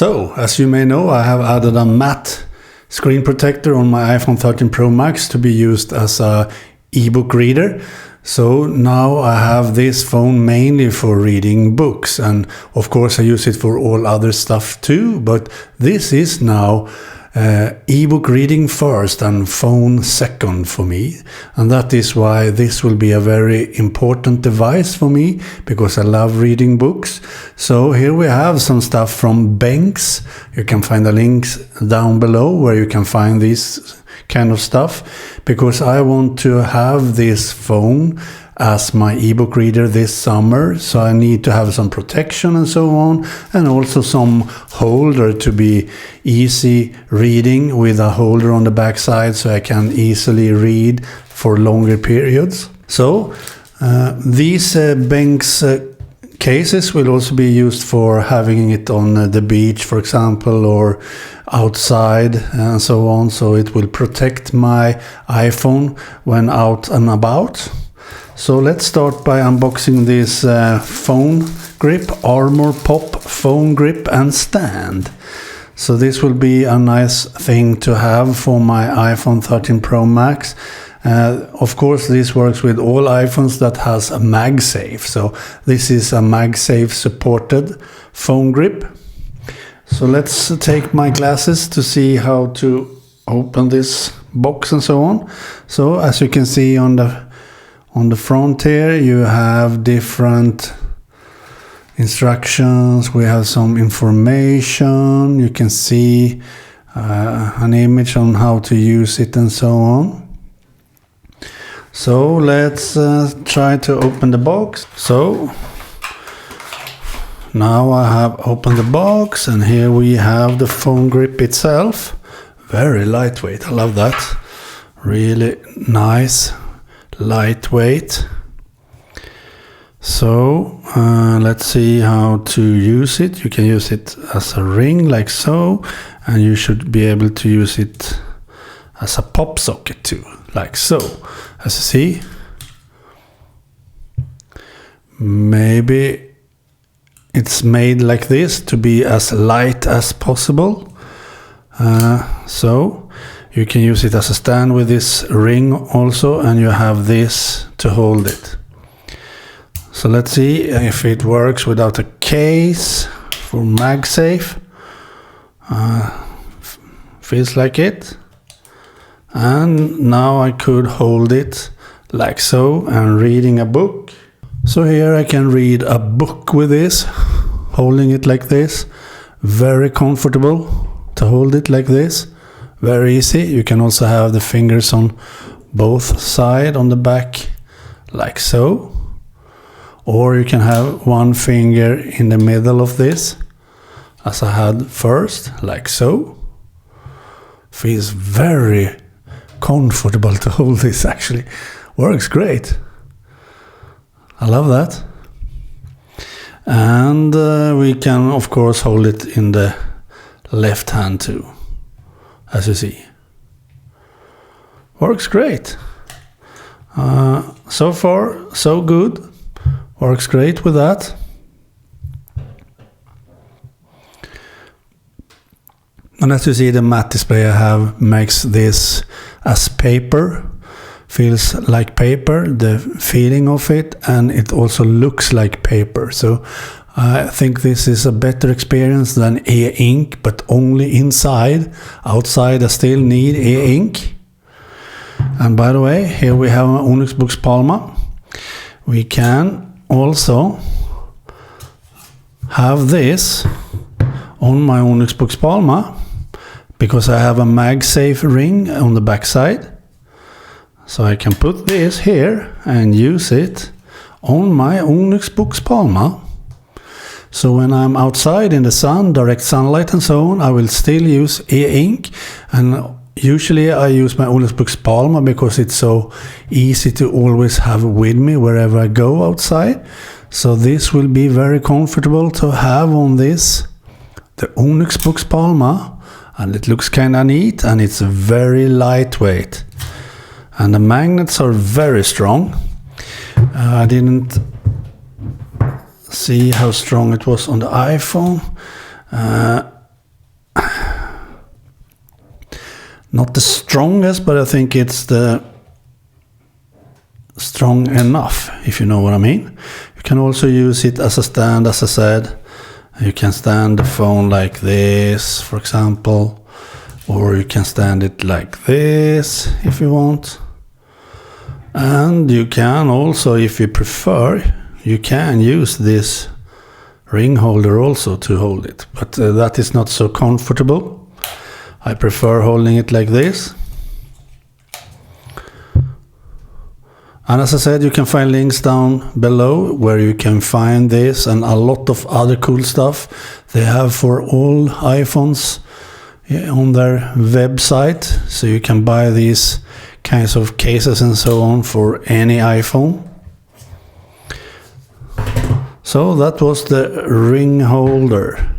So, as you may know, I have added a matte screen protector on my iPhone 13 Pro Max to be used as a ebook reader. So now I have this phone mainly for reading books, and of course I use it for all other stuff too, but this is now ebook reading first and phone second for me, and that is why this will be a very important device for me, because I love reading books. So here we have some stuff from BENKS. You can find the links down below where you can find this kind of stuff, because I want to have this phone as my ebook reader this summer, so I need to have some protection and so on, and also some holder to be easy reading with a holder on the back side so I can easily read for longer periods. So these BENKS cases will also be used for having it on the beach, for example, or outside and so on, so it will protect my iPhone when out and about. So let's start by unboxing this phone grip, Armorpop Phone Grip and Stand. So this will be a nice thing to have for my iPhone 13 Pro Max. Of course, this works with all iPhones that has a MagSafe. So this is a MagSafe supported phone grip. So let's take my glasses to see how to open this box and so on. So as you can see on the front here, you have different instructions. We have some information. You can see an image on how to use it and so on. So let's try to open the box. So now I have opened the box, and here we have the phone grip itself. Very lightweight. I love that. Really nice. Lightweight. So let's see how to use it. You can use it as a ring like so, and you should be able to use it as a pop socket too, like so. As you see, maybe it's made like this to be as light as possible. So you can use it as a stand with this ring also, and you have this to hold it. So let's see if it works without a case for MagSafe. Feels like it. And now I could hold it like so and reading a book. So here I can read a book with this, holding it like this. Very comfortable to hold it like this. Very easy. You can also have the fingers on both sides on the back like so. Or you can have one finger in the middle of this, as I had first, like so. Feels very comfortable to hold this, actually. Works great. I love that. And we can of course hold it in the left hand too, as you see. Works great. So far so good. Works great with that. And as you see, the matte display I have makes this as paper. Feels like paper, the feeling of it, and it also looks like paper. So I think this is a better experience than e-ink, but only inside. Outside I still need e-ink. And by the way, here we have Onyx Boox Palma. We can also have this on my Onyx Boox Palma, because I have a MagSafe ring on the back side. So I can put this here and use it on my Onyx Boox Palma. So when I'm outside in the sun, direct sunlight and so on, I will still use e-ink. And usually I use my Onyx Boox Palma because it's so easy to always have with me wherever I go outside. So this will be very comfortable to have on this, the Onyx Boox Palma. And it looks kind of neat, and it's very lightweight. And the magnets are very strong. I didn't see how strong it was on the iPhone. not the strongest, but I think it's the strong enough, if you know what I mean. You can also use it as a stand, as I said. You can stand the phone like this, for example, or you can stand it like this if you want. And you can also, if you prefer, you can use this ring holder also to hold it, but that is not so comfortable. I prefer holding it like this. And as I said, you can find links down below where you can find this and a lot of other cool stuff they have for all iPhones on their website. So you can buy these kinds of cases and so on for any iPhone. So that was the ring holder.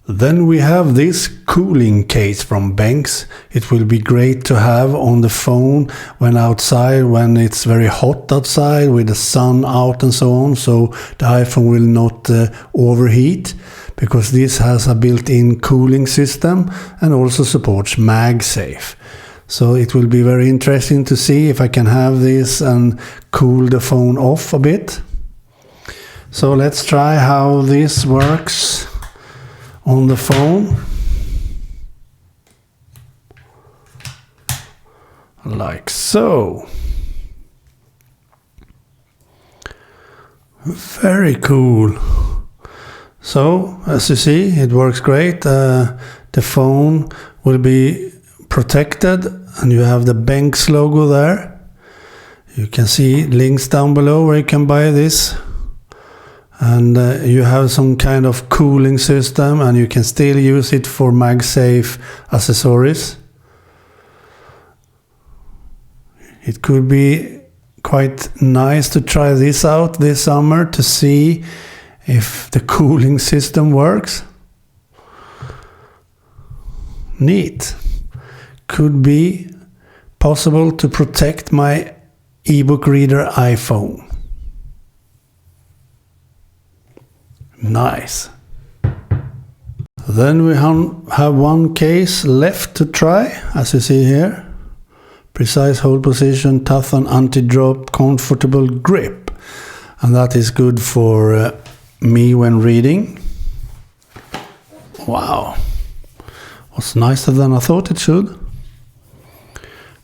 Then we have this cooling case from BENKS. It will be great to have on the phone when outside, when it's very hot outside with the sun out and so on, so the iPhone will not overheat, because this has a built-in cooling system and also supports MagSafe. So it will be very interesting to see if I can have this and cool the phone off a bit. So let's try how this works on the phone. Like so. Very cool. So as you see, it works great. The phone will be protected and you have the BENKS logo there. You can see links down below where you can buy this. And you have some kind of cooling system, and you can still use it for MagSafe accessories. It could be quite nice to try this out this summer to see if the cooling system works. Neat. Could be possible to protect my ebook reader iPhone. Nice. Then we have one case left to try, as you see here. Precise hold position, tough and anti-drop, comfortable grip. And that is good for me when reading. Wow. Was nicer than I thought it should.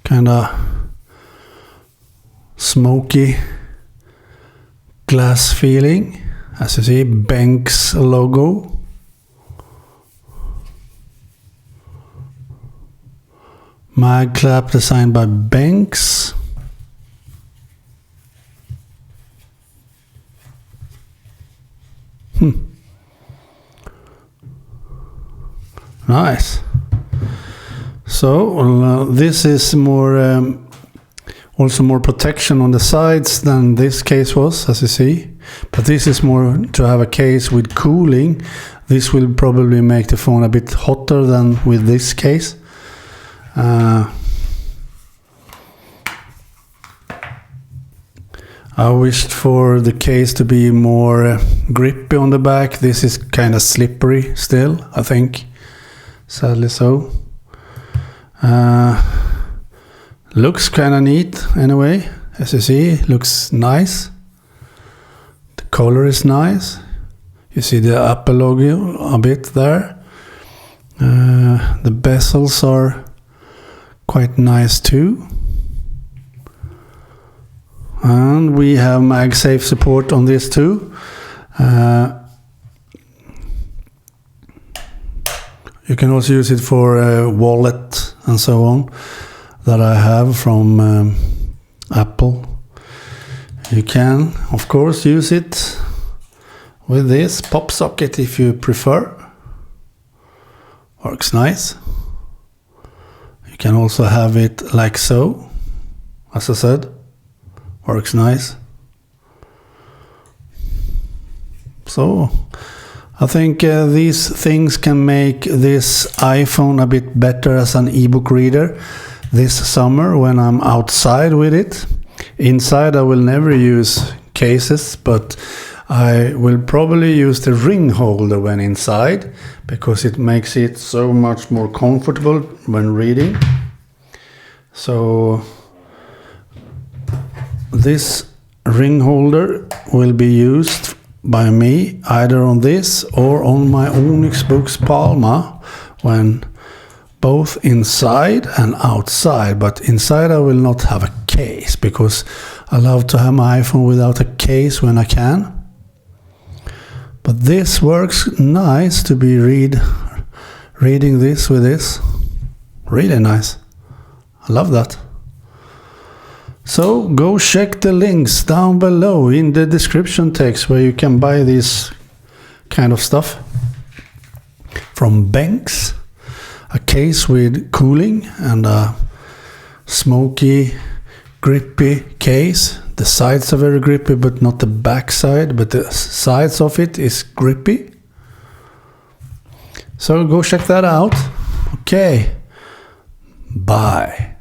Kinda smoky glass feeling. As you see, BENKS logo. MagClap designed by BENKS. Nice. So this is more also more protection on the sides than this case was, as you see. But this is more to have a case with cooling. This will probably make the phone a bit hotter than with this case. I wished for the case to be more grippy on the back. This is kind of slippery still, I think. Sadly so. Looks kind of neat anyway. As you see, looks nice. The color is nice. You see the Apple logo a bit there. The bezels are quite nice too. And we have MagSafe support on this too. You can also use it for a wallet and so on that I have from Apple. You can, of course, use it with this popsocket if you prefer. Works nice. You can also have it like so, as I said. Works nice. So I think these things can make this iPhone a bit better as an ebook reader this summer when I'm outside with it. Inside I will never use cases, but I will probably use the ring holder when inside, because it makes it so much more comfortable when reading. So this ring holder will be used by me either on this or on my Onyx Boox Palma, when both inside and outside. But inside I will not have a case, because I love to have my iPhone without a case when I can. But this works nice to be reading this with this. Really nice. I love that. So go check the links down below in the description text where you can buy this kind of stuff from BENKS. A case with cooling and a smoky, grippy case. The sides are very grippy, but not the back side, but the sides of it is grippy. So go check that out. Okay, bye.